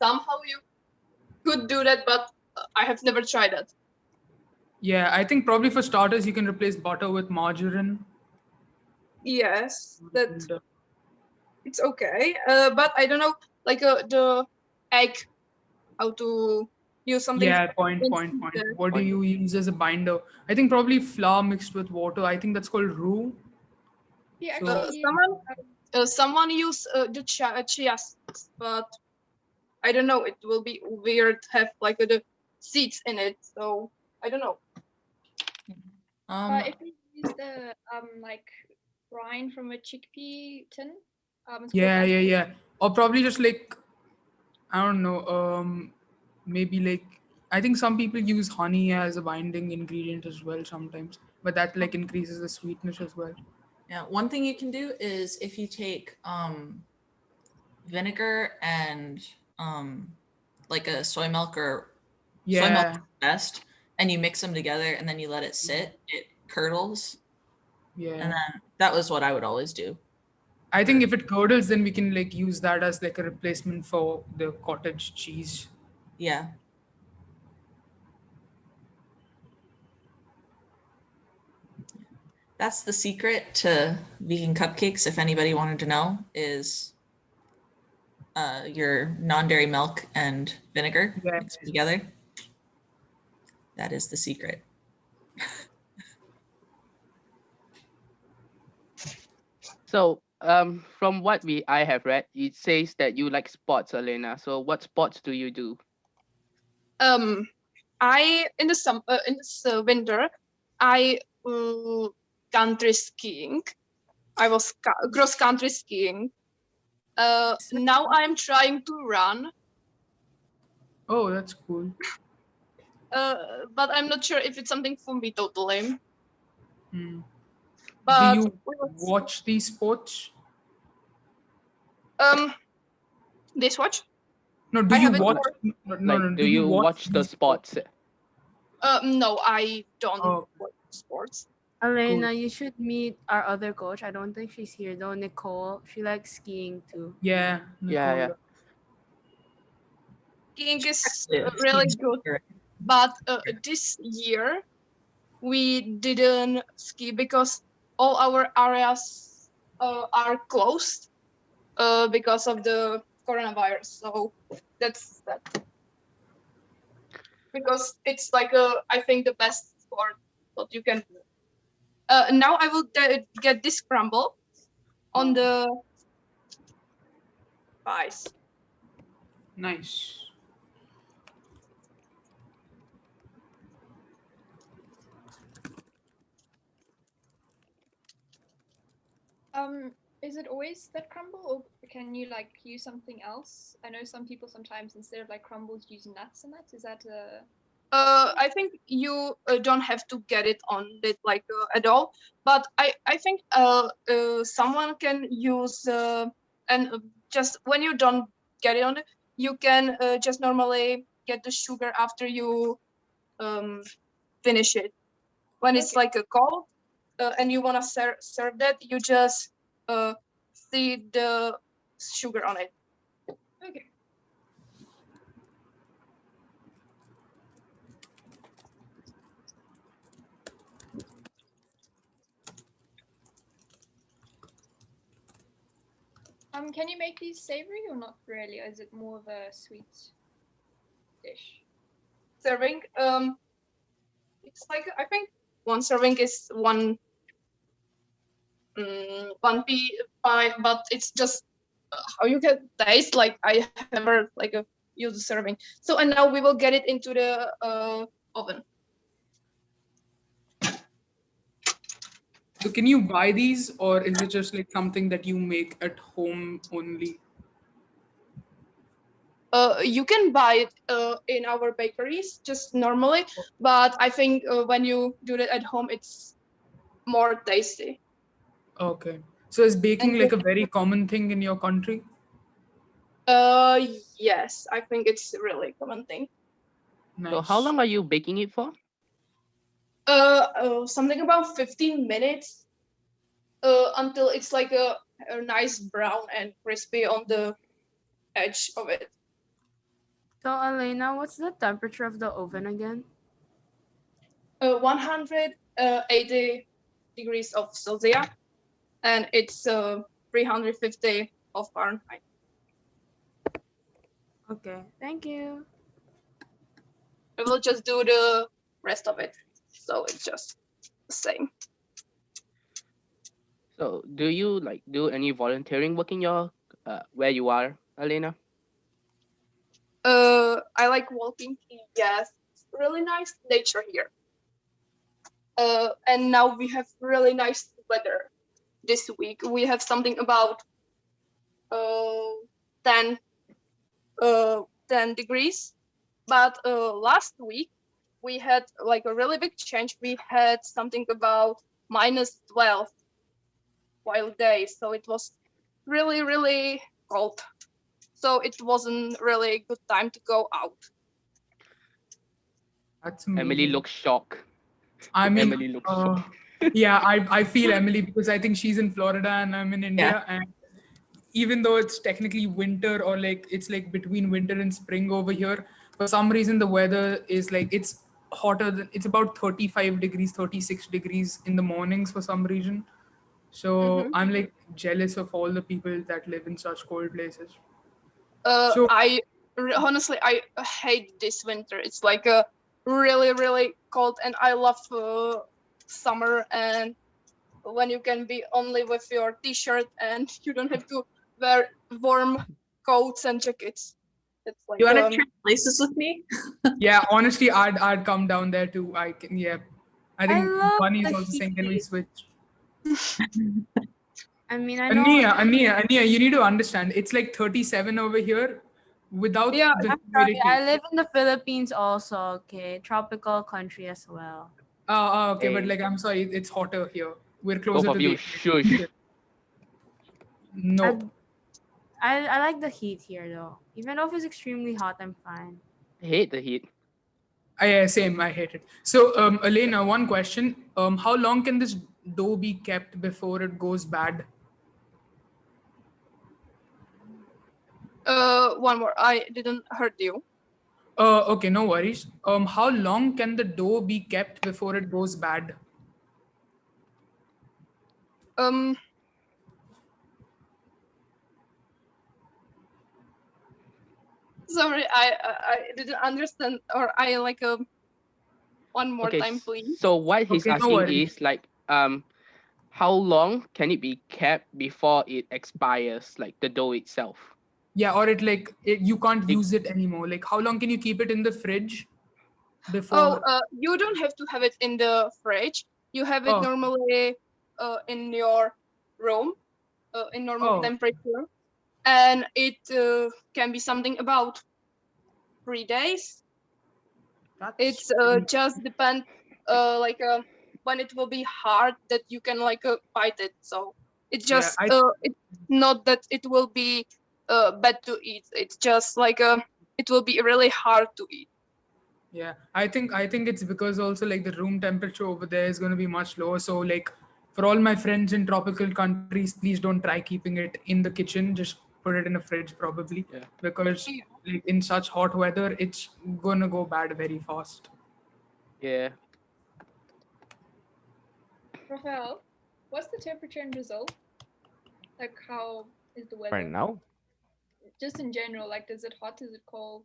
somehow you could do that, but I have never tried that. Yeah, I think probably for starters you can replace butter with margarine. Yes, that And, it's okay. But I don't know, like the egg, how to use something. yeah, point. there. What do you use as a binder? I think probably flour mixed with water. I think that's called roux. Yeah, So- actually, Someone use the chia seeds, but I don't know. It will be weird to have like the seeds in it. So I don't know. if you use the like brine from a chickpea tin, it's called Yeah. Or probably just like, I don't know, maybe like, I think some people use honey as a binding ingredient as well sometimes. but that like increases the sweetness as well. Yeah, one thing you can do is if you take vinegar and like a soy milk or soy milk Yeah, is best, and you mix them together and then you let it sit, it curdles. And yeah. then that was what I would always do. I think if it curdles, then we can like use that as like a replacement for the cottage cheese. Yeah. That's the secret to vegan cupcakes, if anybody wanted to know, is your non-dairy milk and vinegar Yeah. mixed together. That is the secret. So, from what I have read, it says that you like sports, Alena. So, what sports do you do? I in this winter, I country skiing. I was cross country skiing. Now I'm trying to run. Oh, that's cool. But I'm not sure if it's something for me totally. Hmm. But Do you watch these sports? this watch? No, do I you haven't watch? watched- No. Do you watch the these sports? No, I don't Oh. watch sports. Elena, you should meet our other coach. I don't think she's here though. Nicole. She likes skiing too. Yeah, Yeah, yeah. Nicole. Skiing is Yeah, really skiing's good, great. but this year we didn't ski because all our areas are closed because of the coronavirus. So that's that. Because it's like I think the best sport that you can do. Now I will get this crumble on the pies. Nice. Is it always that crumble, or can you like use something else? I know some people sometimes instead of like crumbles use nuts in that. Is that a I think you don't have to get it on it like at all, but I think someone can use and just when you don't get it on it, you can just normally get the sugar after you finish it. When it's like a cold and you want to serve that, you just see the sugar on it. okay? Can you make these savory or not really? Or is it more of a sweet dish? Serving, it's like I think one serving is one pie, but it's just how you can taste. Like I have never like used a serving. So and now we will get it into the oven. So can you buy these, or is it just like something that you make at home only? You can buy it in our bakeries just normally, but I think when you do it at home, it's more tasty. Okay. So is baking And like a very common thing in your country? yes, I think it's a really common thing. So, how long are you baking it for? Something about 15 minutes until it's like a nice brown and crispy on the edge of it. So Elena, what's the temperature of the oven again? 180 degrees of Celsius, and it's 350 of Fahrenheit. Okay, thank you. We will just do the rest of it, so it's just the same. So, do you like do any volunteering work in your where you are, Alena? I like walking. Yes, it's really nice nature here. And now we have really nice weather this week. We have something about 10 degrees, but last week we had like a really big change. We had something about -12 wild days, so it was really, really cold. So it wasn't really a good time to go out. That's Emily amazing. looks shocked. I mean, Emily looks shocked. yeah, I feel Emily because I think she's in Florida and I'm in India, and even though it's technically winter or like it's like between winter and spring over here, for some reason the weather is like it's hotter than it's about 35 degrees, 36 degrees in the mornings for some reason. So I'm like jealous of all the people that live in such cold places. So Honestly, I hate this winter. It's like a really, really cold, and I love summer, and when you can be only with your t-shirt and you don't have to wear warm coats and jackets. It's like You want to trade places with me? yeah, honestly, I'd come down there too. I can, yeah. I think love Bunny's the also saying, can we heat. switch? I mean, I know. Ania, you need to understand. It's like 37 over here without Yeah, the I'm sorry. humidity. I live in the Philippines also. Okay, tropical country as well. Okay, but Hey. like, I'm sorry, it's hotter here. We're Both closer of to you the. shush. No. I like the heat here though. Even though if it's extremely hot, I'm fine. I hate the heat. Yeah, same. I hate it. So, Alena, one question. How long can this dough be kept before it goes bad? one more. I didn't heard you. Okay, no worries. How long can the dough be kept before it goes bad? Sorry, I didn't understand, or I like one more Okay, time, please. so what he's Okay, no asking worries. is like how long can it be kept before it expires, like the dough itself? Yeah, or you can't use it anymore. Like, how long can you keep it in the fridge before? You don't have to have it in the fridge. You have it Oh. normally in your room, in normal Oh. temperature, and it can be something about 3 days. It's just depend when it will be hard that you can bite it. So it's just it's not that it will be bad to eat. It's just it will be really hard to eat. Yeah, I think it's because also like the room temperature over there is going to be much lower. So like for all my friends in tropical countries, please don't try keeping it in the kitchen. Just put it in a fridge probably, because like, in such hot weather, it's gonna go bad very fast. Yeah. Rafael, what's the temperature in Brazil? Like, how is the weather? Right now? Just in general, like, is it hot? Is it cold?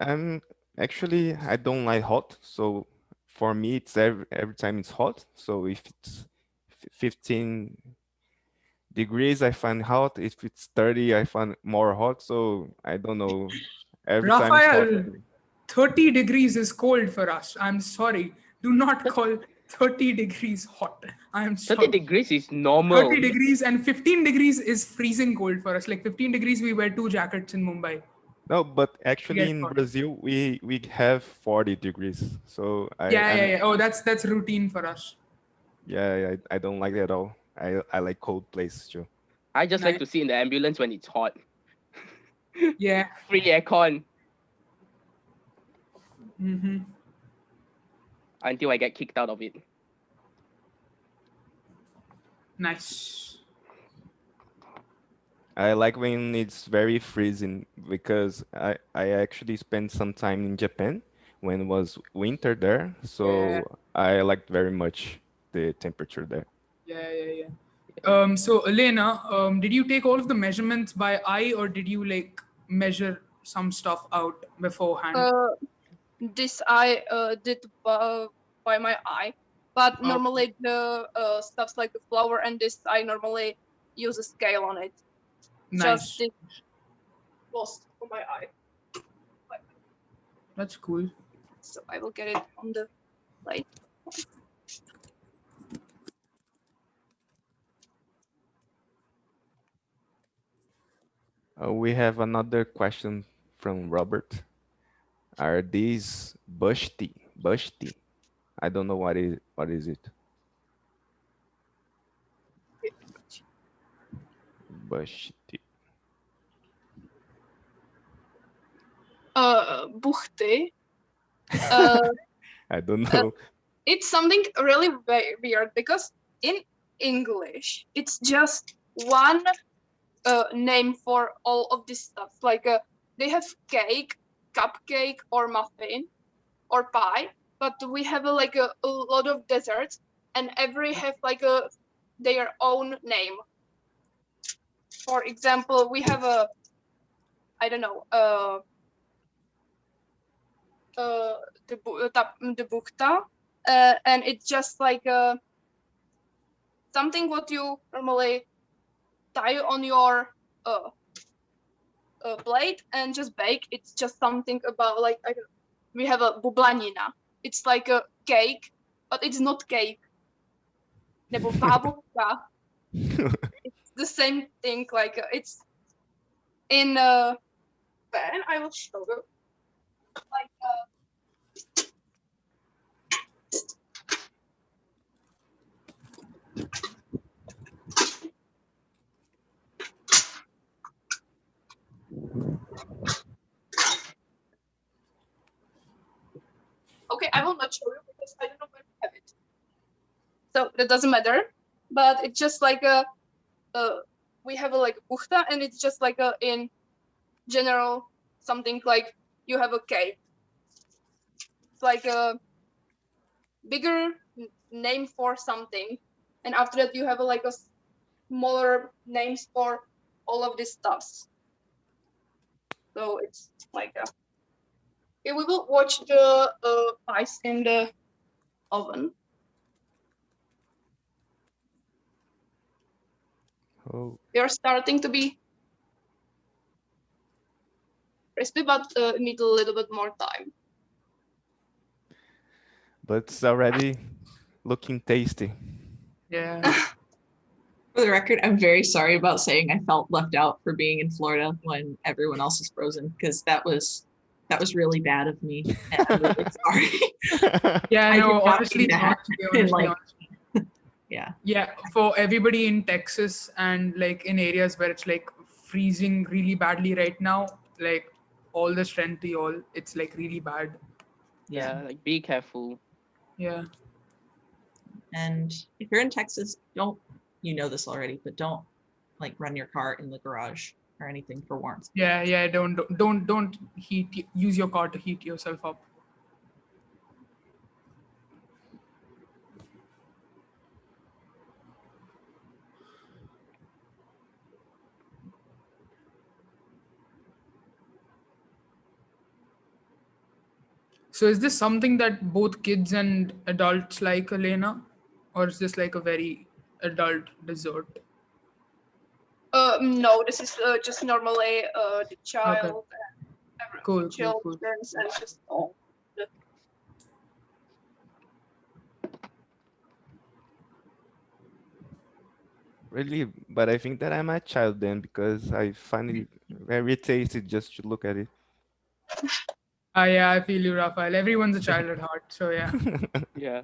I'm actually, I don't like hot, so for me it's every time it's hot. So if it's 15 degrees, I find hot. If it's 30, I find more hot. So I don't know. Every time it's hot. Raphael, 30 degrees is cold for us. I'm sorry. Do not call 30 degrees hot. I'm 30 sorry. degrees is normal. 30 degrees and 15 degrees is freezing cold for us. Like 15 degrees, we wear 2 jackets in Mumbai. No, but actually in Brazil we have 40 degrees. So Yeah. Oh, that's routine for us. Yeah, I don't like that at all. I like cold places too. I just like to sit in the ambulance when it's hot. Yeah. Free aircon. Mm-hmm. Until I get kicked out of it. Nice. I like when it's very freezing because I actually spent some time in Japan when it was winter there. So I liked very much the temperature there. Yeah. So Alena, did you take all of the measurements by eye, or did you like measure some stuff out beforehand? This I did by my eye, but normally the stuffs like the flour and this I normally use a scale on it. Nice. Just this was for my eye. That's cool. So I will get it on the plate. We have another question from Robert. Are these bush tea? Bush tea. I don't know what is it. Bush tea. Buchty. I don't know. It's something really very weird because in English it's just one name for all of this stuff. Like they have cake, cupcake, or muffin, or pie, but we have a lot of desserts, and every have their own name. For example, we have a the buchta, and it's just like something what you normally tie on your plate and just bake. It's just something about we have a bublanina. It's like a cake, but it's not cake. Nebo babuška. It's the same thing. Like it's in pen. I will show you. Like okay, I will not show you because I don't know where to have it. So that doesn't matter. But it's just like we have a buchta, and it's just like in general something like you have a cake. It's like a bigger name for something, and after that you have a smaller names for all of these stuffs. So it's like okay, we will watch the ice in the oven. Oh, They're starting to be crispy, but need a little bit more time. but it's already looking tasty. Yeah. For the record, I'm very sorry about saying I felt left out for being in Florida when everyone else is frozen, because that was really bad of me. And I'm really sorry. Yeah, I no, did not honestly, mean that. honestly, Yeah. yeah, for everybody in Texas and like in areas where it's like freezing really badly right now, like all the strength to y'all, it's like really bad. Yeah, like be careful. Yeah. And if you're in Texas, you know this already, but don't like run your car in the garage or anything for warmth. Yeah, don't use your car to heat yourself up. So is this something that both kids and adults like, Alena? Or is this like a very adult dessert? No, this is just normally the child and Cool. children and just all. Really, but I think that I'm a child then because I find it very tasty just to look at it. Yeah, I feel you, Raphael. Everyone's a child at heart, so yeah. Yeah.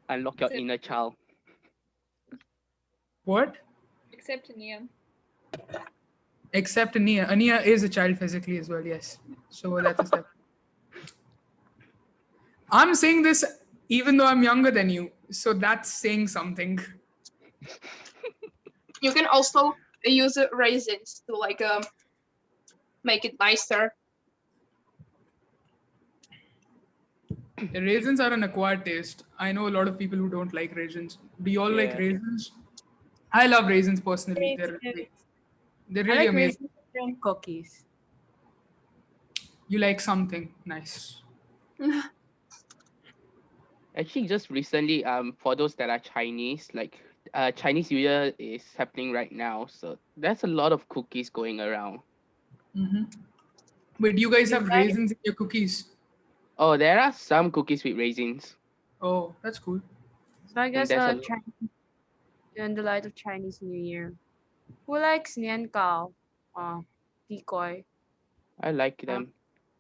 Unlock your Except- inner child. What? Except Ania. Except Ania. Ania is a child physically as well, yes. So that's a step. I'm saying this even though I'm younger than you, so that's saying something. You can also use raisins to make it nicer. Raisins are an acquired taste. I know a lot of people who don't like raisins. Do you all like Yeah. raisins? I love raisins personally. They're I really like amazing. raisins in cookies. You like something nice. Actually, just recently, for those that are Chinese, like Chinese New Year is happening right now, so there's a lot of cookies going around. Mm-hmm. Wait, do you guys have raisins in your cookies? Oh, there are some cookies with raisins. Oh, that's cool. So I guess there's a- in the light of Chinese New Year, who likes Nian Kao? Decoy. I like them.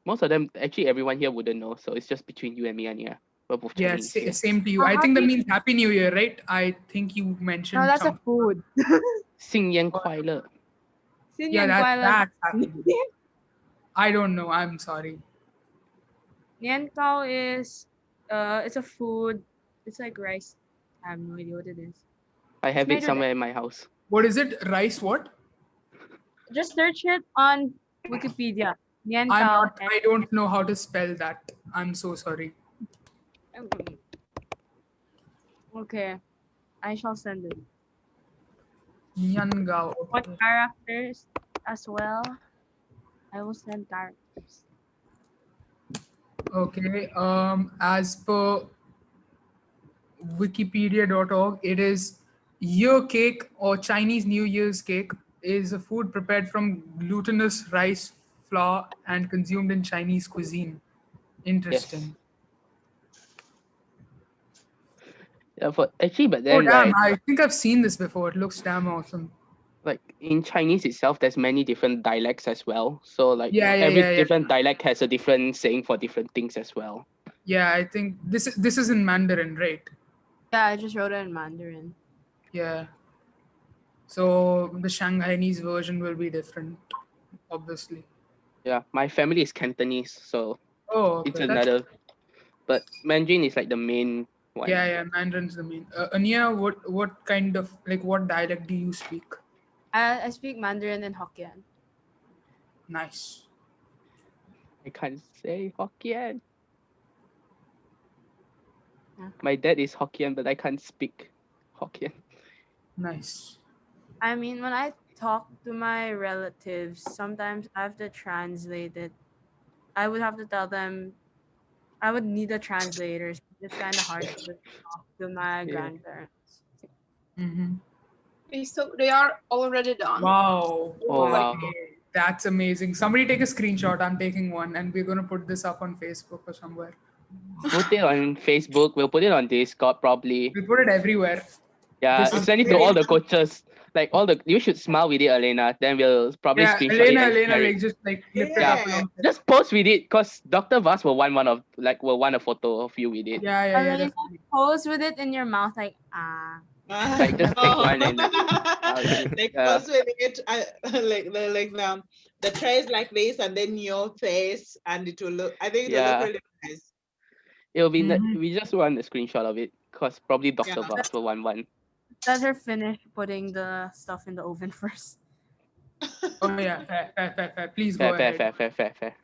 Most of them, actually, everyone here wouldn't know. So it's just between you and me, Anya. We're both Yeah, Chinese. here. same to you. I How think that do you- means Happy New Year, right? I think you mentioned No, that's a some. food. 新年快乐. Yeah, that's Happy New Year. I don't know. I'm sorry. Nian Kao is it's a food. It's like rice. I have no idea what it is. I have made it with somewhere in my house. What is it? Rice what? Just search it on Wikipedia. Nian I'm Kao. not. I don't know how to spell that. I'm so sorry. Okay, I shall send it. Nyangao. What characters as well? I will send characters. Okay. As per Wikipedia.org, it is year cake or Chinese New Year's cake is a food prepared from glutinous rice flour and consumed in Chinese cuisine. Interesting. Yeah, actually, but Oh then damn! right, I think I've seen this before. It looks damn awesome. like in Chinese itself, there's many different dialects as well. So like Yeah, every yeah. different dialect has a different saying for different things as well. Yeah, I think this is in Mandarin, right? Yeah, I just wrote it in Mandarin. Yeah. So the Shanghainese version will be different, obviously. Yeah, my family is Cantonese, so Oh, it's okay. That's, another. But Mandarin is like the main one. yeah. Mandarin's the main. Ania, what kind of what dialect do you speak? I speak Mandarin and Hokkien. Nice. I can't say Hokkien. Yeah. My dad is Hokkien, but I can't speak Hokkien. Nice. I mean, when I talk to my relatives, sometimes I have to translate it. I would have to tell them I would need a translator. So it's kind of hard to talk to my grandparents. Mm-hmm. Okay, so they are already done. Wow. Oh, wow. That's amazing. Somebody take a screenshot. I'm taking one, and we're gonna put this up on Facebook or somewhere. Put it on Facebook. We'll put it on Discord probably. We put it everywhere. Yeah, This is send it to all the coaches. Like you should smile with it, Elena. Then we'll probably screenshot it. Elena, and share it. just lift it up. Yeah. Just post with it, cause Dr. Vaz will want a photo of you with it. Yeah. Elena, pose with it in your mouth like Like just take one and like pose with it, the tray is like this, and then your face, and it will look. I think it will look really nice. It'll be we just want a screenshot of it, cause probably Dr. Yeah. Vaz will want one. let her finish putting the stuff in the oven first. Oh yeah, fair. Please go ahead. Fair.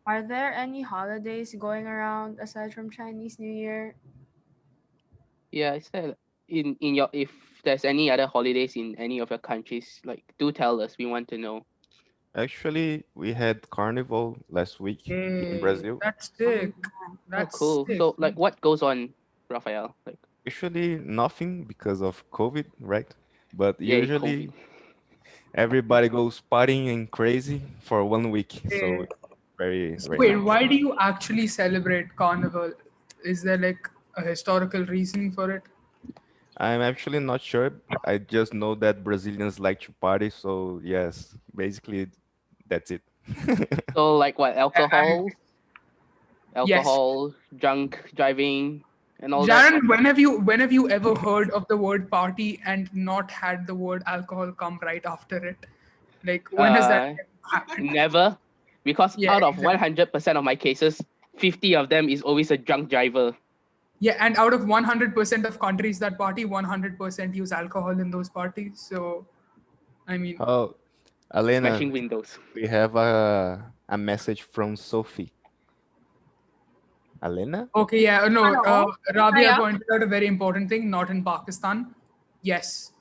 Are there any holidays going around aside from Chinese New Year? Yeah, is there in your if there's any other holidays in any of your countries, like do tell us. We want to know. Actually, we had Carnival last week in Brazil. That's sick. That's cool. sick. So like what goes on, Raphael? Like Usually nothing because of COVID, right? But Yay, usually everybody goes partying and crazy for 1 week. So very Wait, nice. why do you actually celebrate Carnival? Is there like a historical reason for it? I'm actually not sure. I just know that Brazilians like to party. So yes, basically that's it. So like what, alcohol, Yes. drunk driving, and all Jaron, that. when have you ever heard of the word party and not had the word alcohol come right after it? Like when has that happened? Never, because Yeah, out of exactly. 100% of my cases, 50 of them is always a drunk driver. Yeah, and out of 100% of countries that party, 100% use alcohol in those parties. So, I mean, Oh, Alena, Smashing windows. we have a message from Sophie. Alena? okay, yeah, no, Rabia Yeah. pointed out a very important thing. Not in Pakistan. Yes,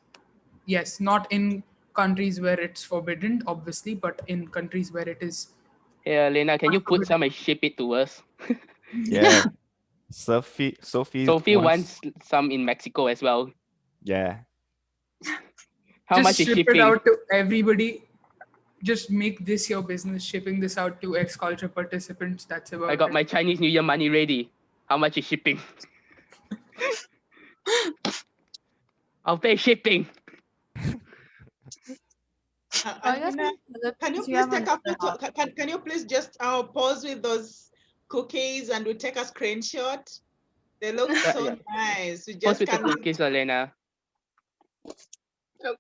not in countries where it's forbidden, obviously, but in countries where it is. Hey, Elena, can you put some and ship it to us? Yeah. Sophie wants some in Mexico as well. Yeah. How Just much is ship shipping? it out to everybody. Just make this your business, shipping this out to ex-culture participants. That's about I got it. my Chinese New Year money ready. How much is shipping? I'll pay shipping. I guess Alena, in the can you Philippines, please have take a another photo? Can you please just pause with those cookies and we take a screenshot? They look so Yeah. nice. We Post just with the can. cookies, Alena.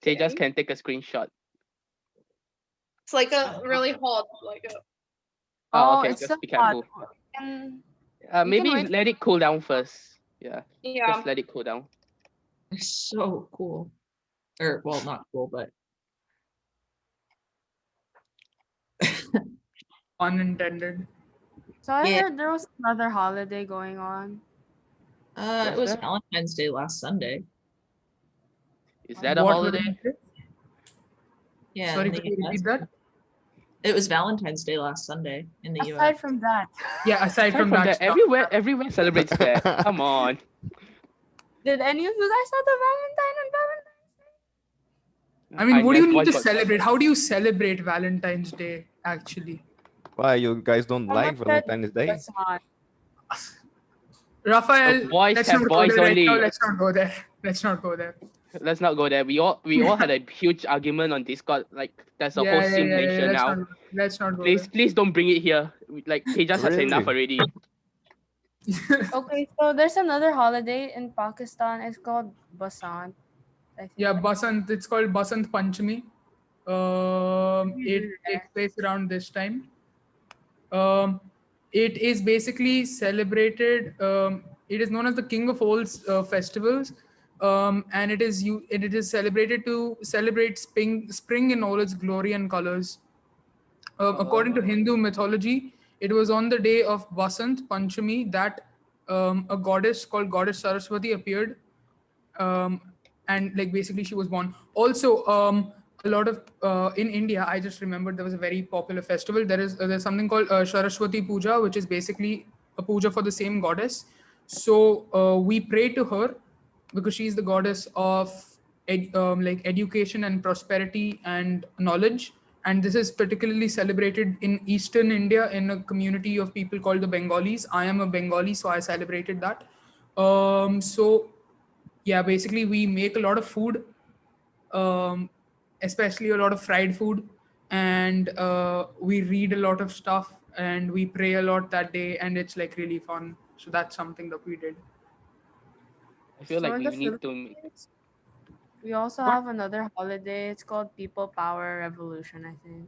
They just can take a screenshot. It's like a really hot, like a. Oh, Oh, okay. it's Just so be hot. careful. And we can Maybe wait let it cool down first. Yeah. Yeah. Just let it cool down. It's so cool. Or well, not cool, but Unintended. So I Yeah. heard there was another holiday going on. It was there? Valentine's Day last Sunday. Is that a What holiday? would you say? Yeah. Sorry, in the could you repeat US. that? It was Valentine's Day last Sunday in the Aside US. from that, Yeah, aside from that stuff. everywhere celebrates that. Come on. did any of you guys have the Valentine on Valentine's Day? I mean, what do you need to boycott. celebrate? How do you celebrate Valentine's Day, actually? Why you guys don't like Someone said Valentine's Day? croissant. Raphael, The boys let's have not boys go there right now. only. Let's not go there. Let's not go there. Let's not go there. We all had a huge argument on Discord. Like there's a whole simulation now. Let's not go Please don't bring it here. Like Tejas has enough Really? already. there. Okay, so there's another holiday in Pakistan. It's called Basant. I think. Yeah, Basant. It's called Basant Panchami. It takes place around this time. It is basically celebrated. It is known as the king of all festivals, and it is celebrated to celebrate spring in all its glory and colors. According to Hindu mythology, it was on the day of Basant Panchami that a goddess called Goddess Saraswati appeared, and like basically she was born. Also, a lot of in India, I just remembered there was a very popular festival. There's something called Saraswati Puja, which is basically a puja for the same goddess. So we pray to her because she is the goddess of like education and prosperity and knowledge. And this is particularly celebrated in Eastern India in a community of people called the Bengalis. I am a Bengali, so I celebrated that. So yeah, basically we make a lot of food, especially a lot of fried food, and we read a lot of stuff and we pray a lot that day, and it's like really fun. So that's something that we did. I feel So like in we the need to. Philippines, we also What? have another holiday. It's called People Power Revolution, I think.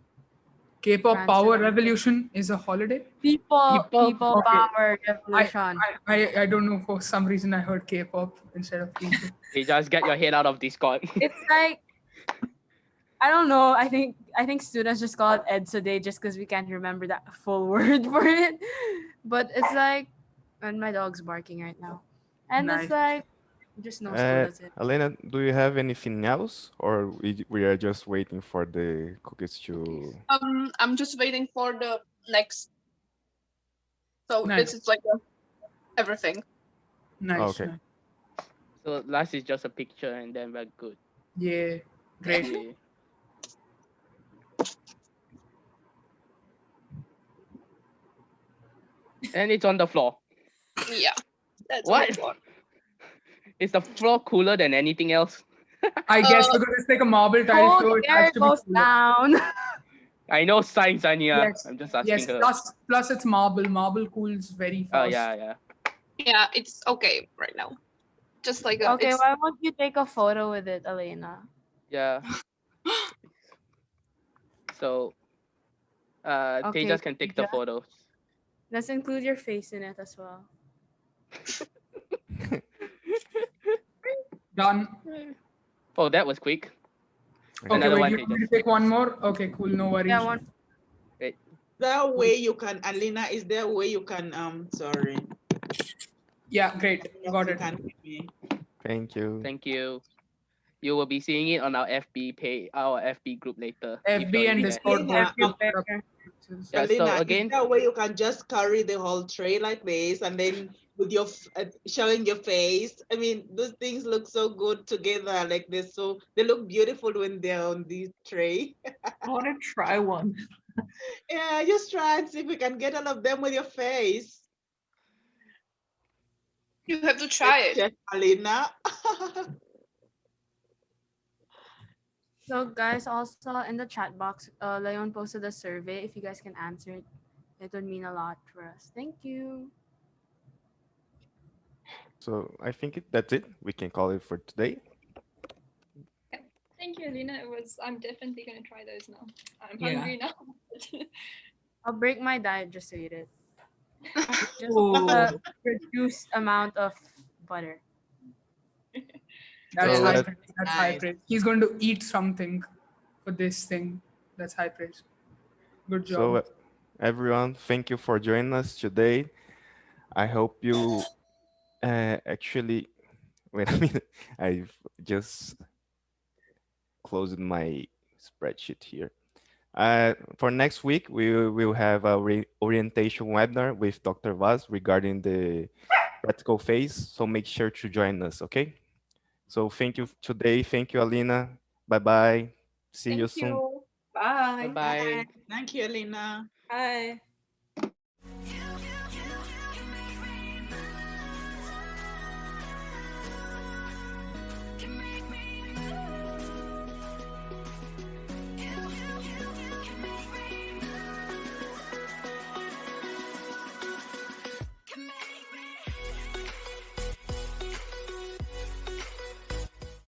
K-pop France Power and- Revolution is a holiday. People Okay. Power Revolution. I don't know, for some reason I heard K-pop instead of people. Tejas, get your head out of Discord. It's like, I don't know. I think students just call it EDSA Day just because we can't remember that full word for it. But it's like, and my dog's barking right now, and Nice. it's like, just no school. That's it. Alena, do you have anything else, or we are just waiting for the cookies to? I'm just waiting for the next. So Nice. this is like everything. Nice. Okay. Nice. So last is just a picture and then we're good. Yeah, great. Yeah. And it's on the floor. Yeah. That's What? what? Is the floor cooler than anything else? I guess because it's like a marble tile Oh, floor, it there has it to be goes cooler. down. I know science, Anya. Yes, I'm just asking yes. her. Plus it's marble. Marble cools very Oh fast. yeah. Yeah, it's okay right now. Just like Okay, it's, why won't you take a photo with it, Alena? Yeah. So Okay, Tejas can take the Tejas. photos. Let's include your face in it as well. Done. Oh, that was quick. Okay, Another wait, one, you want me Tejas. to take one more? Okay, cool, no worries. Yeah, one. That way you can, Alena, is there a way you can, sorry. Yeah, great. Got You it. can hear me. Thank you. Thank you. You will be seeing it on our FB page, our FB group later. if FB you're and in there. Discord. Alena, both. Yeah, so Alena, again- is there a way you can just carry the whole tray like this and then with your showing your face? I mean, those things look so good together like this. So they look beautiful when they're on this tray. I want to try one. Yeah, just try and see if we can get all of them with your face. you have to try it. Chef Alena. So guys, also in the chat box, Leon posted a survey. If you guys can answer it, it would mean a lot for us. Thank you. So I think that's it. We can call it for today. Thank you, Alena. I'm definitely gonna try those now. I'm Yeah. hungry now. I'll break my diet just to eat it. Just Ooh. a reduced amount of butter. That's So high let- praise. That's high Nice. praise. He's going to eat something for this thing. That's high praise. Good job. So everyone, thank you for joining us today. I hope you actually wait a minute. I've just closed my spreadsheet here. For next week, we will have a orientation webinar with Dr. Vaz regarding the practical phase. So make sure to join us, okay? So thank you today. Thank you, Alina. Bye-bye. See you Thank soon. you. Bye Bye. bye. Thank you, Elena. Bye.